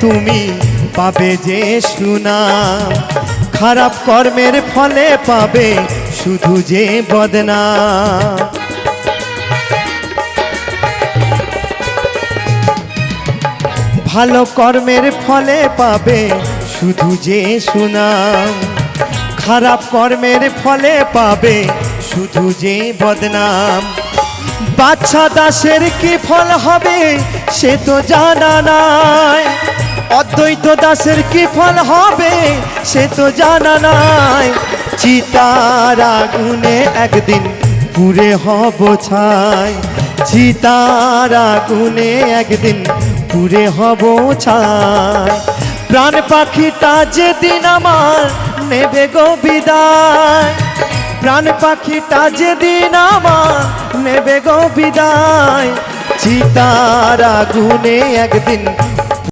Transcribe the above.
তুমি পাবে যে সুনাম, খারাপ কর্মের ফলে পাবে শুধু যে বদনাম। ভালো কর্মের ফলে পাবে শুধু যে সুনাম, খারাপ কর্মের ফলে পাবে শুধু যে বদনাম। বাচ্চা দাসের কি ফল হবে সে তো জানা নাই, অদ্বৈত দাসের কি ফল হবে সে তো জানা নাই। চিতার আগুনে একদিন পুড়ে হব ছাই, চিতার আগুনে একদিন পুড়ে হব ছাই। প্রাণ পাখিটা যেদিন আমার নেবে গো বিদায়, প্রাণ পাখিটা যেদিন আমার নেবে গো বিদায়। চিতার আগুনে একদিন